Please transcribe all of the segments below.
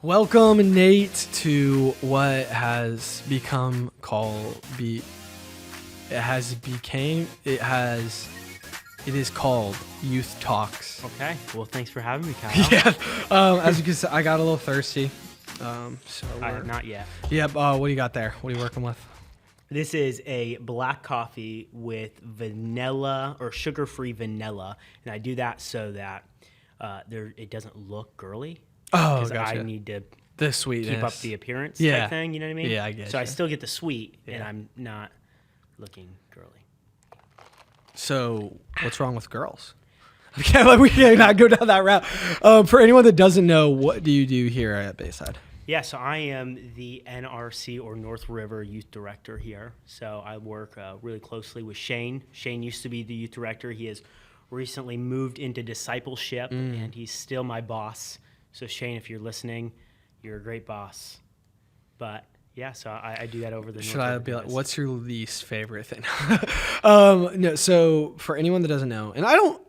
Welcome, Nate, to what has become called it is called Youth Talks. Okay. Well, thanks for having me, Kyle. Yeah. As you can see, I got a little thirsty. Not yet. Yep. What do you got there? What are you working with? This is a black coffee with vanilla or sugar-free vanilla, and I do that so that it doesn't look girly. Oh, Because gotcha. I need to The sweetness. keep up the appearance Yeah. type thing. You know what I mean? Yeah, I get So I you. still get the sweet, and Yeah. I'm not looking girly. So, what's wrong with girls? We cannot go down that route. For anyone that doesn't know, what do you do here at Bayside? Yeah, so I am the NRC or North River Youth Director here. So I work really closely with Shane. Shane used to be the youth director. He has recently moved into discipleship, and he's still my boss. So Shane, if you're listening, you're a great boss. But yeah, so I do that over the. Should North I River be like, guys. what's your least favorite thing? No. So for anyone that doesn't know, and I don't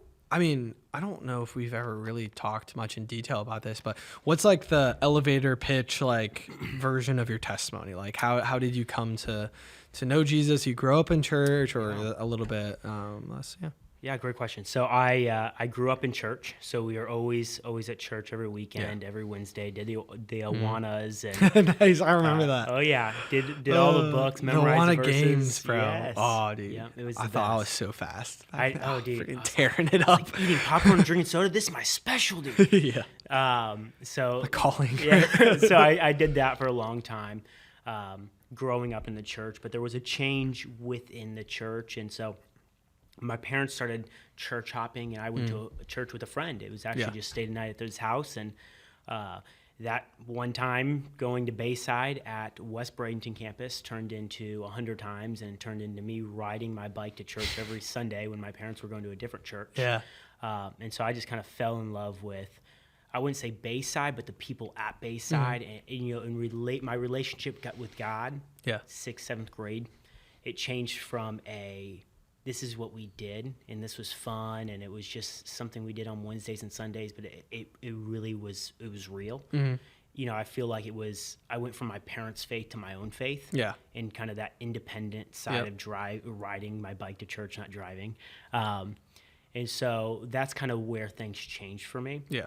know if we've ever really talked much in detail about this, but what's like the elevator pitch like version of your testimony? Like how did you come to know Jesus? You grew up in church or a little bit less? Yeah. Yeah, great question. So I grew up in church, so we were always at church every weekend, every Wednesday. Did the Awanas and Nice. I remember that. oh yeah, did all the books, The memorized Awana the verses. games, bro. Yes. Oh, dude. Yeah, it was I the thought I was best. so fast. Dude, Freaking I was tearing it up. eating popcorn, drinking soda. This is my specialty. Yeah. So Calling. yeah, so I did that for a long time, growing up in the church. But there was a change within the church, and so my parents started church hopping, and I went to a church with a friend. It was actually just stayed a night at his house, and that one time going to Bayside at West Bradenton campus turned into 100 times, and turned into me riding my bike to church every Sunday when my parents were going to a different church. Yeah. And so I just kind of fell in love with, I wouldn't say Bayside, but the people at Bayside, and my relationship with God. Yeah. 6th, 7th grade, it changed from this is what we did, and this was fun, and it was just something we did on Wednesdays and Sundays, but it really was, it was real. You know, I feel like I went from my parents' faith to my own faith. Yeah. And kind of that independent side of riding my bike to church, not driving. And so that's kind of where things changed for me. Yeah.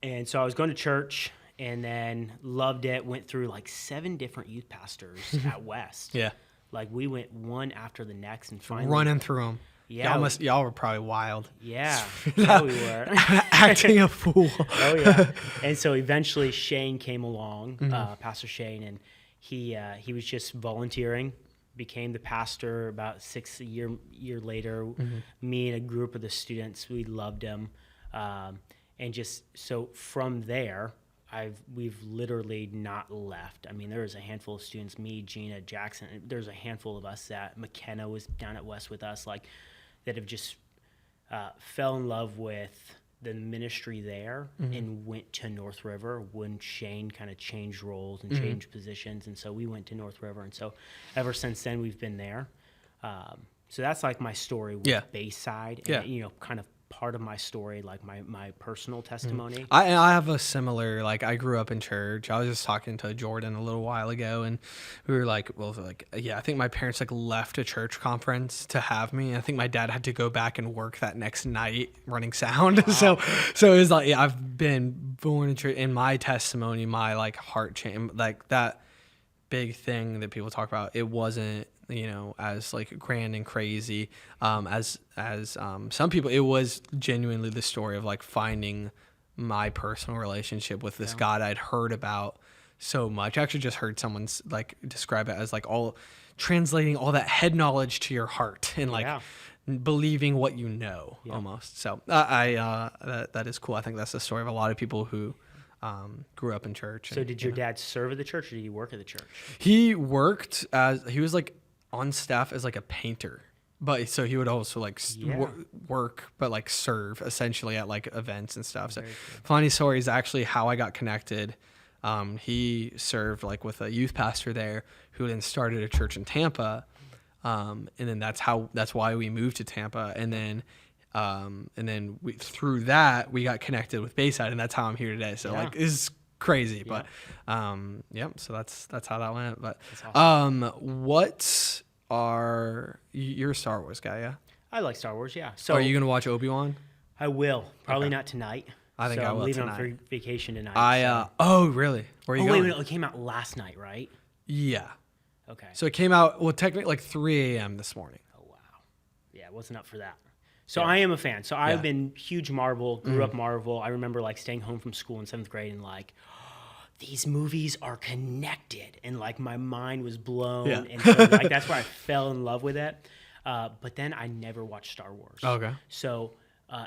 And so I was going to church, and then loved it, went through like 7 different youth pastors at West. Yeah. Like we went one after the next, and finally Running through them. Yeah. Y'all were probably wild. Yeah, yeah, we were Acting a fool. Oh yeah. And so eventually Shane came along, Pastor Shane, and he was just volunteering, became the pastor about 6 year later. Me and a group of the students, we loved him, and just so from there, we've literally not left. I mean, there was a handful of students, me, Gina, Jackson. There's a handful of us that McKenna was down at West with us, like that have just fell in love with the ministry there and went to North River when Shane kind of changed roles and changed positions, and so we went to North River, and so ever since then we've been there. So that's like my story with Bayside, and kind of part of my story, like my personal testimony. I have a similar, like I grew up in church. I was just talking to Jordan a little while ago, and we were like, I think my parents like left a church conference to have me. I think my dad had to go back and work that next night running sound. Wow. So it was like, I've been born in church. In my testimony, my like heart change, like that big thing that people talk about, it wasn't, as like grand and crazy as some people. It was genuinely the story of like finding my personal relationship with this God I'd heard about so much. I actually just heard someone like describe it as like translating all that head knowledge to your heart and like believing what you know almost. So that is cool. I think that's the story of a lot of people who grew up in church. So did your dad serve at the church, or did he work at the church? He worked he was like on staff as like a painter, but so he would also like work, but like serve essentially at like events and stuff. So funny story is actually how I got connected. He served like with a youth pastor there who then started a church in Tampa. And then that's why we moved to Tampa. And then through that we got connected with Bayside, and that's how I'm here today. So like, it's crazy. But yep. So that's how that went. But That's awesome. what are you're a Star Wars guy? Yeah. I like Star Wars. Yeah. So Are you gonna watch Obi-Wan? I will. Probably Okay. not tonight. I think so I will I'm leaving tonight. on vacation tonight. Oh really? Where are you oh going? wait, it came out last night, right? Yeah. Okay. So it came out technically like 3 a.m. this morning. Oh wow. Yeah, wasn't up for that. So Yeah. I am a fan. So I've Yeah. been huge Marvel, grew up Marvel. I remember like staying home from school in 7th grade and like these movies are connected, and like my mind was blown. Yeah. And so like that's where I fell in love with it. But then I never watched Star Wars. Okay. So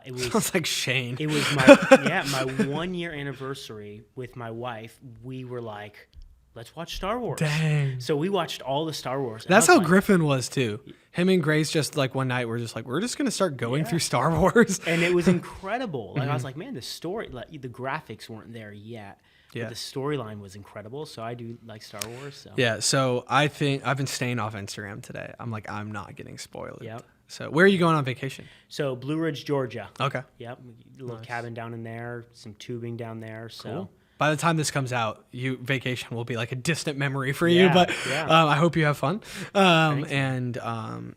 it was Sounds like Shane. it was my my 1 year anniversary with my wife. We were like, let's watch Star Wars. Dang. So we watched all the Star Wars. and That's I how was like- Griffin was too. Him and Grace just like one night we're just gonna start going through Star Wars. and it was incredible. Like I was like, man, the story, like the graphics weren't there yet. Yeah. But the storyline was incredible. So I do like Star Wars. So Yeah, so I think I've been staying off Instagram today. I'm like, I'm not getting spoiled. Yep. So where are you going on vacation? So Blue Ridge, Georgia. Okay. Yep. A little cabin down in there, some tubing down there. So Cool. By the time this comes out, vacation will be like a distant memory for you. Yeah, But yeah. I hope you have fun. And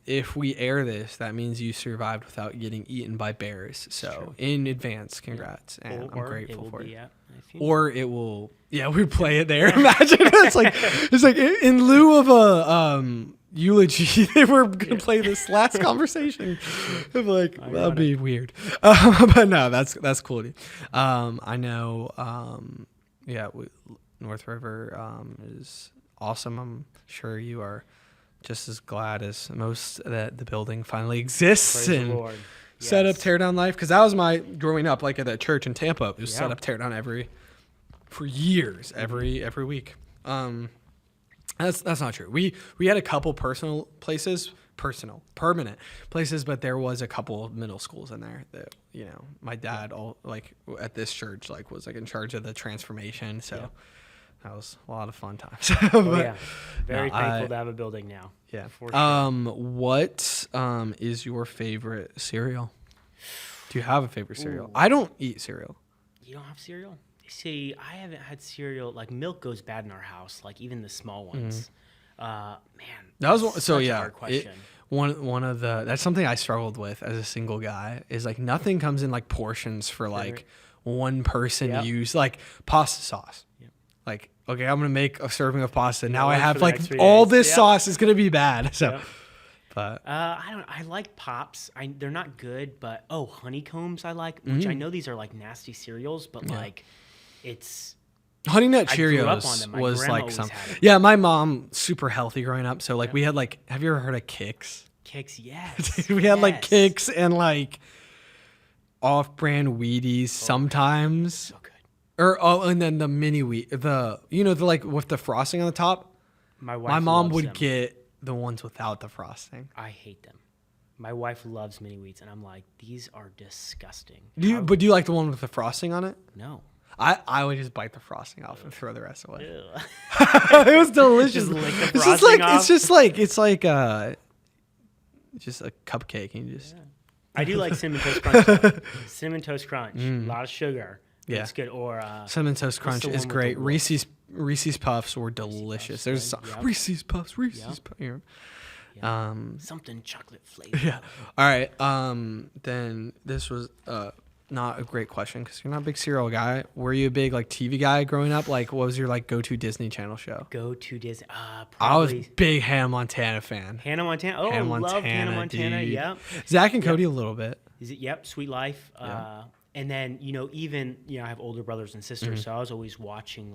if we air this, that means you survived without getting eaten by bears. So in advance, congrats, and I'm or it grateful will for be you. at my funeral. Or it will, we play it there. Imagine it's like in lieu of a eulogy, they were gonna play this last conversation. I'm like, that'd be weird. But no, that's cool. Dude. I know. North River is awesome. I'm sure you are just as glad as most that the building finally exists Praise and the Lord. set up Yes. tear down life. Because that was my growing up, like at that church in Tampa. It was set up tear down for years, every week. That's not true. We had a couple permanent places, but there was a couple of middle schools in there that my dad at this church was in charge of the transformation. So that was a lot of fun times. Very thankful to have a building now. Yeah. For sure. What is your favorite cereal? Do you have a favorite cereal? I don't eat cereal. You don't have cereal? See, I haven't had cereal. Like milk goes bad in our house. Like even the small ones. Man, That was that's so such a yeah. hard question. One of the that's something I struggled with as a single guy is nothing comes in portions for one person Yep. use pasta sauce. Yep. Okay, I'm gonna make a serving of pasta. Now I lunch have for the next 3 all days. this Yep. sauce is gonna be bad. So, Yep. but I like Pops. They're not good, but honeycombs I like, which I know these are nasty cereals, but it's Honey Nut I grew up on Cheerios them. My was grandma always some. had it. Yeah, my mom super healthy growing up. So we had have you ever heard of Kix? Kicks. Yes, We had yes. Kix and off-brand Wheaties sometimes. So good. And then the mini wheat, the with the frosting on the top. My wife. My mom loves would them. get the ones without the frosting. I hate them. My wife loves mini wheats, and I'm like, these are disgusting. Do you like the one with the frosting on it? No. I would just bite the frosting off and throw the rest away. Ew. It was delicious. Just lick the It's just frosting off? just a cupcake and you just I do like cinnamon toast crunch. though. Cinnamon toast crunch, a lot of sugar. Yeah. It's good. Or Cinnamon Toast Crunch the is one with great. the wolf? Reese's Puffs were delicious. There's some good. Yep. Reese's Puffs. Yep. Something chocolate flavored. Yeah. All right. Then this was not a great question because you're not a big cereal guy. Were you a big TV guy growing up? What was your go-to Disney Channel show? Go to Disney. I was Probably big Hannah Montana fan. Hannah Montana. Oh, Hannah love Hannah Montana, Montana. dude. Yep. Zach and Cody a little bit. Is it? Yep. Sweet Life. And then even I have older brothers and sisters, so I was always watching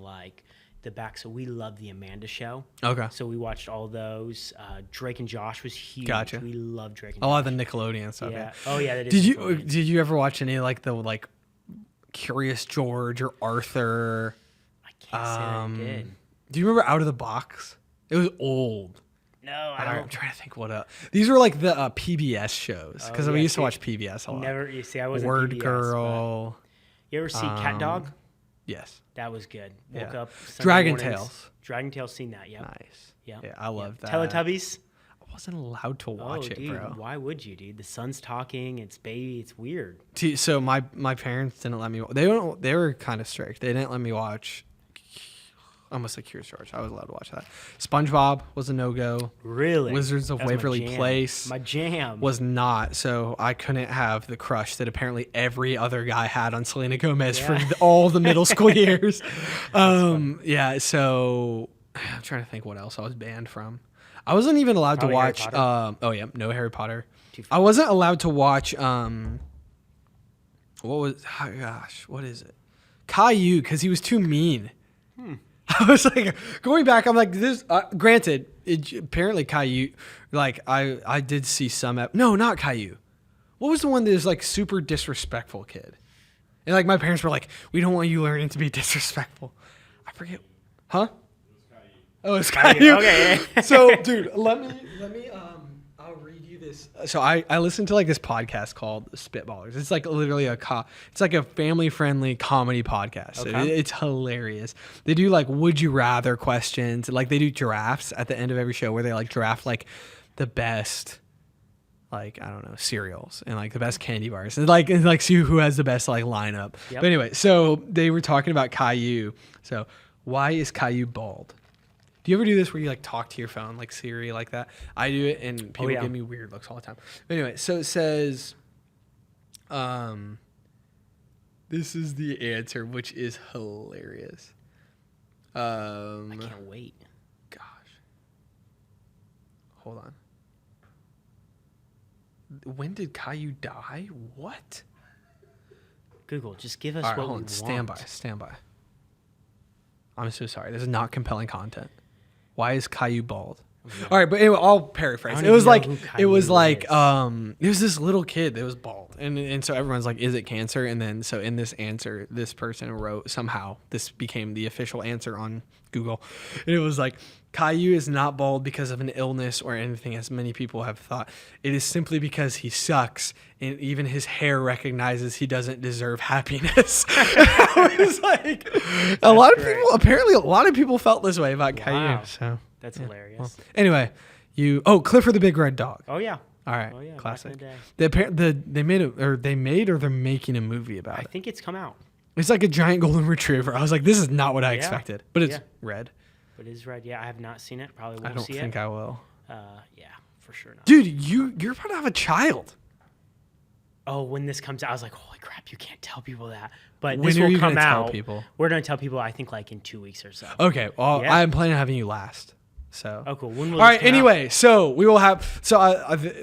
the back. So we loved the Amanda Show. Okay. So we watched all those. Drake and Josh was huge. Gotcha. We loved Drake and A Josh. lot of the Nickelodeon stuff. Yeah. Oh yeah. That is Did Nickelodeon. you ever watch any of the Curious George or Arthur? I can't say that I did. Do you remember Out of the Box? It was old. No, I I'm don't. trying to think what these were the PBS shows because we yeah, used to see, watch PBS a lot. Never. You see, I wasn't Word PBS, Girl. but- You ever see Cat Dog? Yes. That was good. Woke Yeah. up. Sunday Dragon mornings. Tales. Dragon Tales. Seen that? Yep. Nice. Yeah. Yeah, I love that. Teletubbies. I wasn't allowed to watch it, dude, bro. why would you, dude? The son's talking. It's baby. It's weird. So my parents didn't let me. They were kind of strict. They didn't let me watch I almost like Curious George. I was allowed to watch that. SpongeBob was a no-go. Really? Wizards of That's my Waverly jam. Place My jam. was not. So I couldn't have the crush that apparently every other guy had on Selena Gomez for all the middle school years. Yeah. So I'm trying to think what else I was banned from. I wasn't even allowed Probably to Harry watch. Potter. Oh yeah, no Harry Potter. Too I wasn't allowed to watch. What was? Oh gosh, what is it? Caillou, because he was too mean. I was like, going back, I'm like, this. Granted, apparently Caillou, like I did see some. No, not Caillou. What was the one that was like super disrespectful kid? And like my parents were like, we don't want you learning to be disrespectful. I forget. Huh? Oh, it's Caillou. Okay. So, dude, let me. I'll read you this. So I listened to like this podcast called Spitballers. It's like literally it's like a family friendly comedy podcast. Okay. It's hilarious. They do like would you rather questions. Like they do giraffes at the end of every show where they like draft like the best, like I don't know, cereals and like the best candy bars and like see who has the best like lineup. Yep. But anyway, so they were talking about Caillou. So why is Caillou bald? Do you ever do this where you like talk to your phone like Siri like that? I do it and people give me weird looks all the time. But anyway, so it says, this is the answer, which is hilarious. I can't wait. Gosh. Hold on. When did Caillou die? What? Google, just give us All right, what hold we on. Stand by. I'm so sorry. This is not compelling content. Why is Caillou bald? Yeah. All right, but anyway, I'll paraphrase. It was like it was this little kid that was bald, and so everyone's like, "Is it cancer?" And then so in this answer, this person wrote somehow this became the official answer on Google, and it was like, Caillou is not bald because of an illness or anything, as many people have thought. It is simply because he sucks, and even his hair recognizes he doesn't deserve happiness. I was like, a lot of people felt this way about Caillou. So that's hilarious. Well, anyway, Clifford the Big Red Dog. Oh yeah. All right, Oh yeah. classic. Back in the day. They're making a movie about it. I think it's come out. It's like a giant golden retriever. I was like, this is not what I expected, but it's red. But it is red. Yeah, I have not seen it. Probably won't I don't see it. think I will. Yeah, for sure not. Dude, you're about to have a child. Oh, when this comes out, I was like, holy crap, you can't tell people that. But When this are will you come gonna out. tell people? We're going to tell people, I think, like in 2 weeks or so. Okay, well, Yeah. I'm planning on having you last. So. Oh, cool. When will All this right. come Anyway, so we will have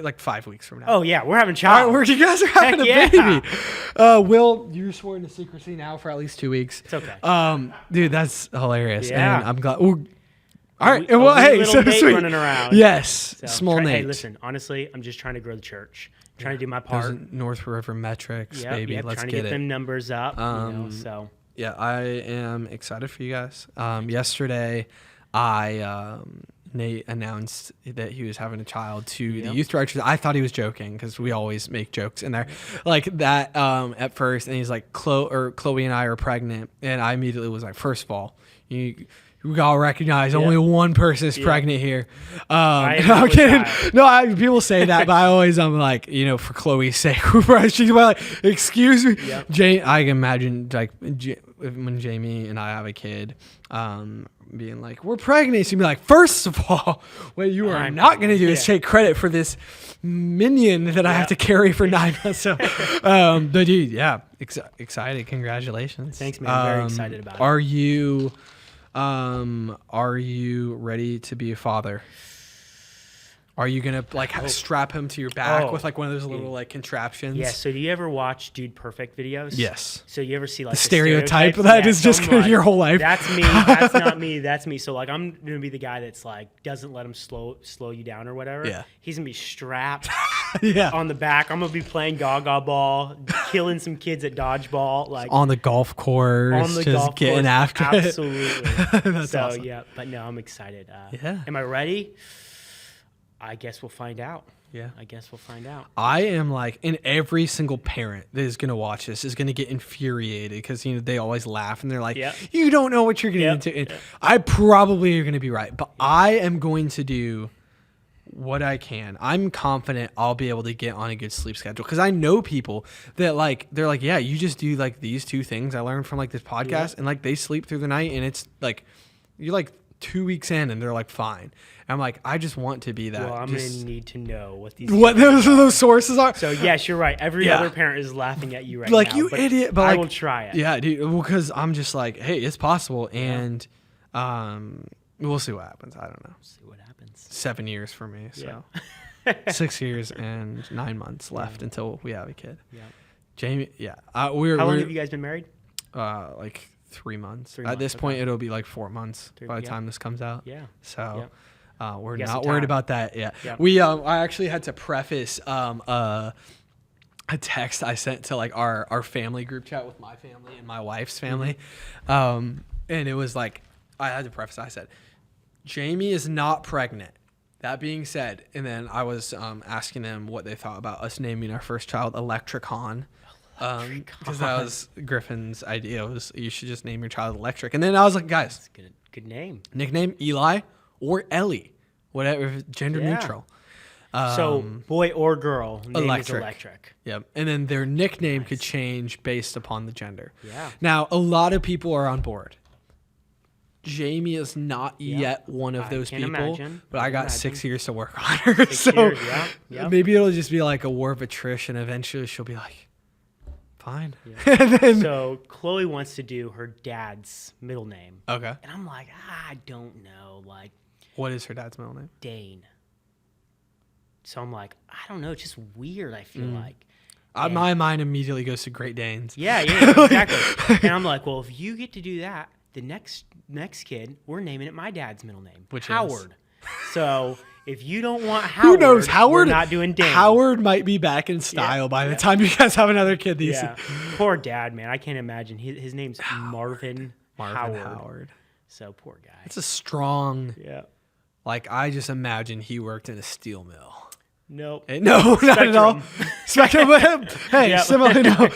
like 5 weeks from now. out? Oh, yeah, we're having All child. right, you guys are having Heck a yeah. baby. Will, you're sworn to secrecy now for at least 2 weeks. It's okay. Dude, that's hilarious. Yeah. And I'm glad. Ooh. All right. A Well, wee hey, little so Nate sweet. running around. Yes, So, small Nate. Hey, listen, honestly, I'm just trying to grow the church. Trying to do my part. Those North River metrics, baby. Let's trying to get get it. them numbers up. So Yeah, I am excited for you guys. Yesterday, Nate announced that he was having a child to the youth directors. I thought he was joking because we always make jokes in there like that at first. And he's like, Chloe and I are pregnant. And I immediately was like, first of all, you gotta recognize only one person is pregnant here. I'm kidding. No, people say that, but I'm like, for Chloe's sake, she's like, excuse me. Yep. I can imagine like when Jamie and I have a kid, being like, we're pregnant. She'd be like, first of all, what you are not going to do is take credit for this minion that I have to carry for 9 months. So, but dude, excited. Congratulations. Thanks, man. I'm very excited about it. Are you ready to be a father? Are you gonna strap him to your back with like one of those little like contraptions? Yeah. So do you ever watch Dude Perfect videos? Yes. So you ever see like the stereotype that is just so your whole life? That's me. That's not me. That's me. So like I'm gonna be the guy that's like doesn't let him slow you down or whatever. Yeah. He's gonna be strapped yeah. on the back. I'm gonna be playing Gaga ball, killing some kids at dodgeball, like on the golf course, just getting after it. Absolutely. That's awesome. Yeah, but no, I'm excited. Yeah. Am I ready? I guess we'll find out. Yeah. I guess we'll find out. I am like, and every single parent that is going to watch this is going to get infuriated because, they always laugh and they're like, you don't know what you're getting into. And I probably are going to be right, but I am going to do what I can. I'm confident I'll be able to get on a good sleep schedule because I know people that they're like, yeah, you just do like these 2 things I learned from like this podcast and like they sleep through the night and it's like, You're like 2 weeks in and they're like, fine. And I'm like, I just want to be that. Well, I'm going to need to know what those sources are. So yes, you're right. Every other parent is laughing at you right like, now. You idiot. But I like, will try it. Yeah, dude. Because I'm just like, hey, it's possible. And we'll see what happens. I don't know. See what happens. 7 years for me. So 6 years and 9 months left until we have a kid. Yeah. Jamie, How long have you guys been married? Like 3 months. At this point, it'll be like 4 months by the time this comes out. Yeah. So we're not worried about that yet. Yeah. I actually had to preface a text I sent to like our family group chat with my family and my wife's family. And it was like, I had to preface, I said, Jamie is not pregnant. That being said, and then I was asking them what they thought about us naming our first child Electricon. Because that was Griffin's idea. Was you should just name your child Electric. And then I was like, guys, that's good name. Nickname Eli or Ellie, whatever, gender neutral. So boy or girl, name is Electric. Yep. And then their nickname could change based upon the gender. Yeah. Now a lot of people are on board. Jamie is not yet one of those people, but I got 6 years to work on her. So maybe it'll just be like a war of attrition. Eventually she'll be like, fine. Yeah. So Chloe wants to do her dad's middle name. Okay. And I'm like, I don't know. Like, what is her dad's middle name? Dane. So I'm like, I don't know. It's just weird, I feel like. My mind immediately goes to Great Danes. Yeah, exactly. And I'm like, well, if you get to do that, the next kid, we're naming it my dad's middle name, which Howard. So if you don't want Howard, who knows? Howard, we're not doing Dane. Howard might be back in style by the time you guys have another kid. Poor dad, man. I can't imagine. His name's Marvin Howard. So poor guy. It's a strong. Yeah. Like I just imagine he worked in a steel mill. Nope. No, not at all. Spectrum. Hey, similar. No.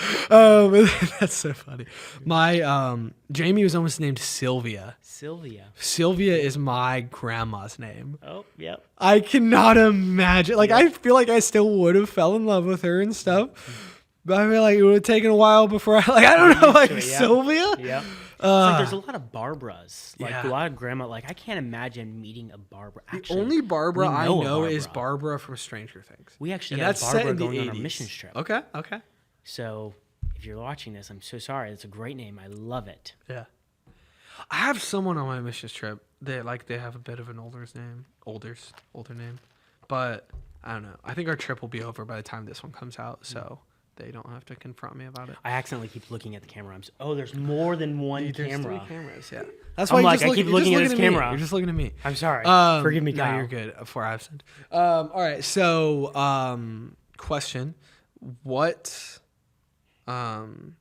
That's so funny. My Jamie was almost named Sylvia. Sylvia is my grandma's name. Oh, yep. I cannot imagine. Like I feel like I still would have fell in love with her and stuff. But I feel like it would have taken a while before I don't know, like Sylvia. Yeah. It's like there's a lot of Barbaras. Like a lot of grandma. Like I can't imagine meeting a Barbara. Actually, the only Barbara I know is Barbara from Stranger Things. We actually had Barbara going on our mission trip. Okay. So if you're watching this, I'm so sorry. It's a great name. I love it. Yeah. I have someone on my mission trip that they have a bit of an older name, but I don't know. I think our trip will be over by the time this one comes out. So. They don't have to confront me about it. I accidentally keep looking at the camera. There's more than one camera. There's 3 cameras, yeah. That's why I keep looking at this camera. You're just looking at me. I'm sorry. Forgive me, Kyle. No, you're good. For absent. All right. So, question: what? God,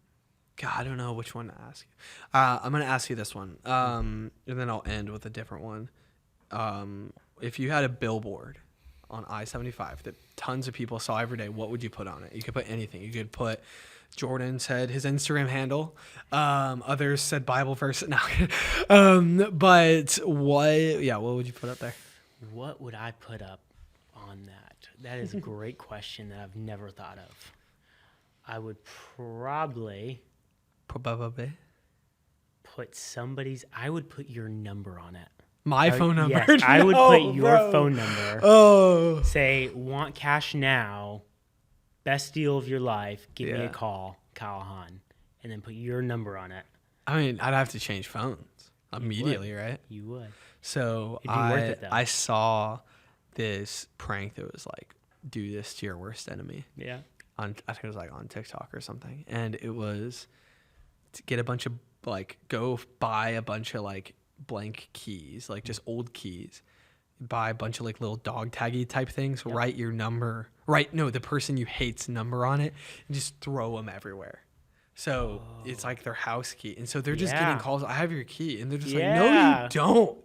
I don't know which one to ask you. I'm gonna ask you this one, and then I'll end with a different one. If you had a billboard on I-75 that tons of people saw every day, what would you put on it? You could put anything. You could put Jordan said his Instagram handle. Others said Bible verse. No. But what would you put up there? What would I put up on that? That is a great question that I've never thought of. I would probably put I would put your number on it. My phone number? Yes, I would put your phone number. Oh. Say, want cash now, best deal of your life, give me a call, Kyle Hahn. And then put your number on it. I mean, I'd have to change phones immediately, right? You would. So I saw this prank that was like, do this to your worst enemy. Yeah. I think it was like on TikTok or something. And it was to get a bunch of, like, go buy a bunch of, like, blank keys, like just old keys, buy a bunch of like little dog taggy type things, write your number, the person you hate's number on it, and just throw them everywhere. So it's like their house key, and so they're just getting calls, I have your key, and they're just like, no you don't.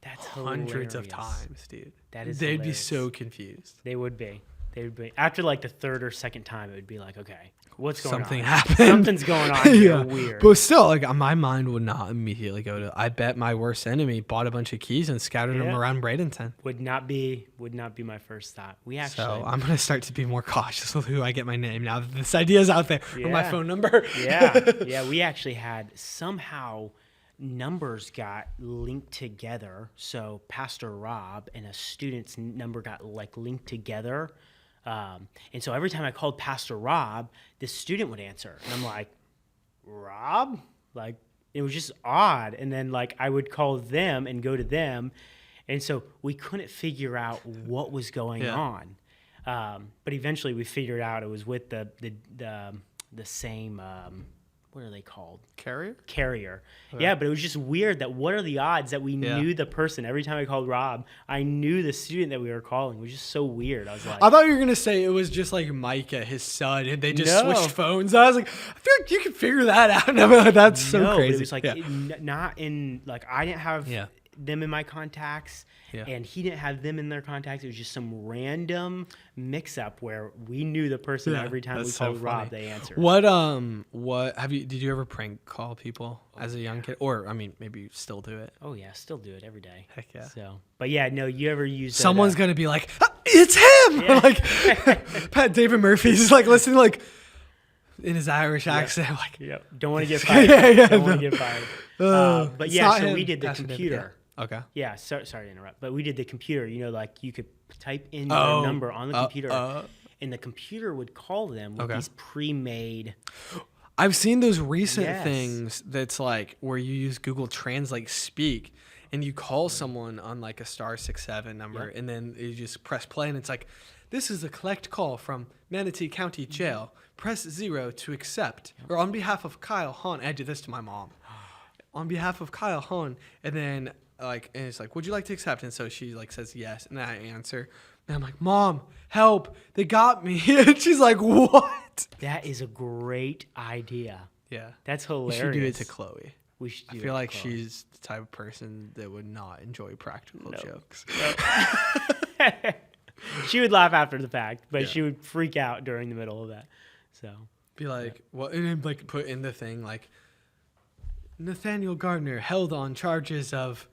That's hundreds of times, dude. That is they'd hilarious. be so confused. They would be after like the third or second time. It would be like, okay, what's going on? Something happened. Something's going on here. Weird. But still, like my mind would not immediately go to. I bet my worst enemy bought a bunch of keys and scattered them around Bradenton. Would not be my first thought. So I'm gonna start to be more cautious with who I get my name now that this idea is out there or my phone number. Yeah. We actually had somehow numbers got linked together. So Pastor Rob and a student's number got like linked together. And so every time I called Pastor Rob, this student would answer. And I'm like, Rob? Like, it was just odd. And then like I would call them and go to them. And so we couldn't figure out what was going on. But eventually we figured out it was with the same, what are they called? Carrier. Okay. Yeah, but it was just weird that what are the odds that we knew the person? Every time I called Rob, I knew the student that we were calling. It was just so weird. I was like, I thought you were going to say it was just like Micah, his son, and they just switched phones. I was like, I feel like you can figure that out. And I'm like, that's so crazy. It was like not in, like I didn't have them in my contacts. Yeah. And he didn't have them in their contacts. It was just some random mix-up where we knew the person every time we called Rob, they answered. Did you ever prank call people as a young kid? Or, I mean, maybe you still do it. Oh, yeah, still do it every day. Heck yeah. So, but yeah, no, you ever use someone's going to be like, it's him! Yeah. Like, Pat David Murphy's like listening like in his Irish accent. Like, don't want to get fired. Don't want to get fired. But yeah, so we did the computer. Okay. Yeah, sorry to interrupt, but we did the computer. You know, like you could type in your number on the computer, and the computer would call them with these pre-made. I've seen those recent things that's like where you use Google Translate Speak, and you call someone on like a *67 number, and then you just press play, and it's like, this is a collect call from Manatee County Jail. Press 0 to accept, or on behalf of Kyle Hahn. I did this to my mom. On behalf of Kyle Hahn, and then. And it's like, would you like to accept? And so she like says yes, and then I answer, and I'm like, Mom, help! They got me. And she's like, what? That is a great idea. Yeah, that's hilarious. We should do it to Chloe. We should. I feel like she's the type of person that would not enjoy practical jokes. Nope. She would laugh after the fact, but she would freak out during the middle of that. So be like, what? And then like put in the thing like, Nathaniel Gardner held on charges of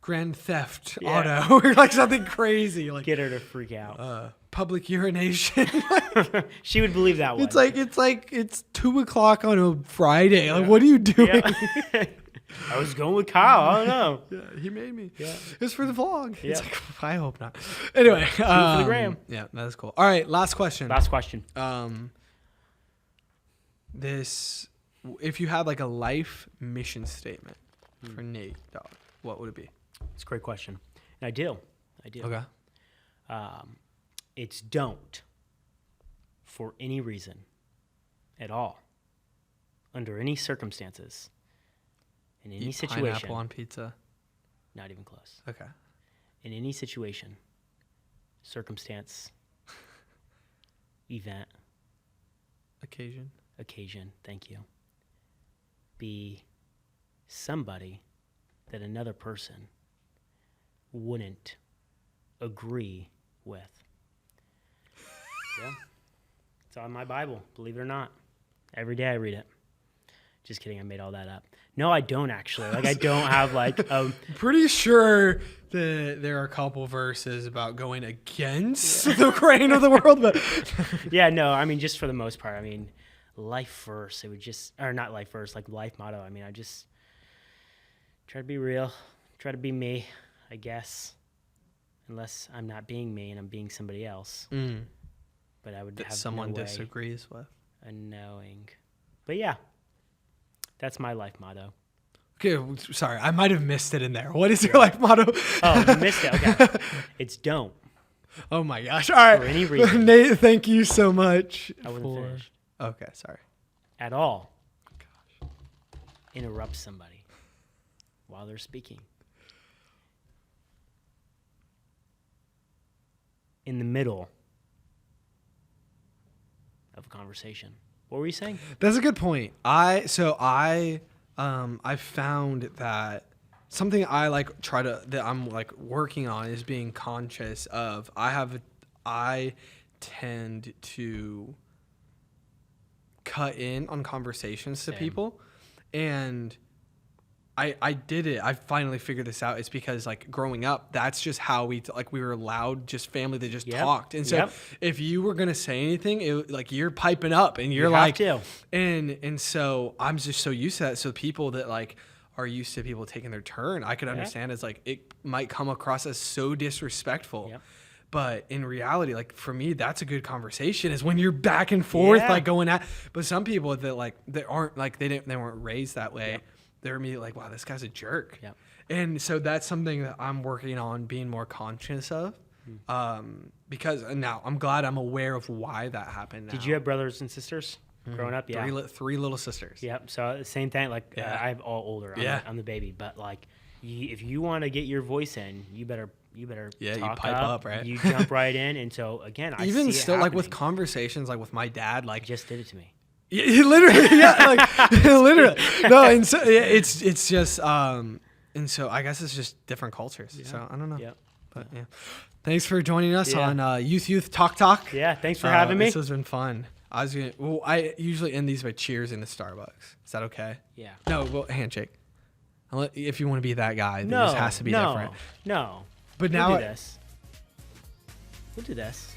grand theft auto or like something crazy, like get her to freak out. Public urination. She would believe that one. It's 2:00 on a Friday. Like, what are you doing? Yeah. I was going with Kyle. I don't know. Yeah, he made me. Yeah, it's for the vlog. Yeah. It's like, I hope not. Anyway, for the gram. Yeah, that is cool. All right, last question. This, if you had like a life mission statement for Nate Dogg, what would it be? It's a great question. And I do. Okay. It's don't, for any reason at all, under any circumstances, in any situation. Pineapple on pizza? Not even close. Okay. In any situation, circumstance, event. Occasion, thank you. Be somebody that another person wouldn't agree with. Yeah. It's on my Bible, believe it or not. Every day I read it. Just kidding, I made all that up. No, I don't actually. Like, I don't have like a... Pretty sure that there are a couple verses about going against the grain of the world, but... Yeah, no, I mean, just for the most part, I mean, life verse, it would just... Or not life verse, like life motto. I mean, I just try to be real, try to be me, I guess. Unless I'm not being me and I'm being somebody else. Mm. But I would that have someone no way disagrees with. of knowing. But yeah, that's my life motto. Okay, sorry, I might have missed it in there. What is your life motto? Oh, you missed it. Okay. It's don't. Oh my gosh. All right. For any reason. Nate, thank you so much. I wouldn't finish. Okay, sorry. At all. Gosh. Interrupt somebody while they're speaking. In the middle of a conversation. What were you saying? That's a good point. I found that something that I'm like working on is being conscious of. I tend to cut in on conversations to people, and I did it. I finally figured this out. It's because like growing up, that's just how we were allowed, just family that just talked. And so if you were gonna say anything, you're piping up and you're like, to. and so I'm just so used to that. So people that like are used to people taking their turn, I could understand as like it might come across as so disrespectful. Yep. But in reality, like for me, that's a good conversation is when you're back and forth, like going at. But some people that like they aren't like they weren't raised that way. Yep. They're immediately like, wow, this guy's a jerk. Yep. And so that's something that I'm working on being more conscious of. Because now I'm glad I'm aware of why that happened. Now. Did you have brothers and sisters growing up? Yeah. Three little sisters. Yep. So same thing. Like I have all older. I'm the baby. But like, if you want to get your voice in, you better talk you pipe up, right? You jump right in. And so again, I even see still it like with conversations like with my dad, like he just did it to me. He literally, like literally. No, and so it's just and so I guess it's just different cultures. Yeah. So I don't know. Yeah. But yeah. Thanks for joining us on Youth Talk. Yeah, thanks for having me. This has been fun. I usually end these by cheers in the Starbucks. Is that okay? Yeah. No, well, handshake. If you want to be that guy, then this has to be different. No. But now we'll do this.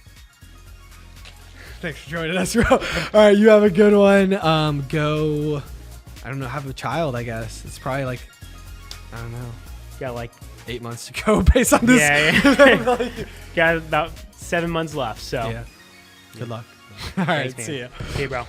Thanks for joining us, bro. All right, you have a good one. Go. I don't know. Have a child. I guess it's probably like I don't know. Got like 8 months to go based on this. Yeah. Got about 7 months left. So yeah. Good luck. All right. Thanks, see ya. See you, bro.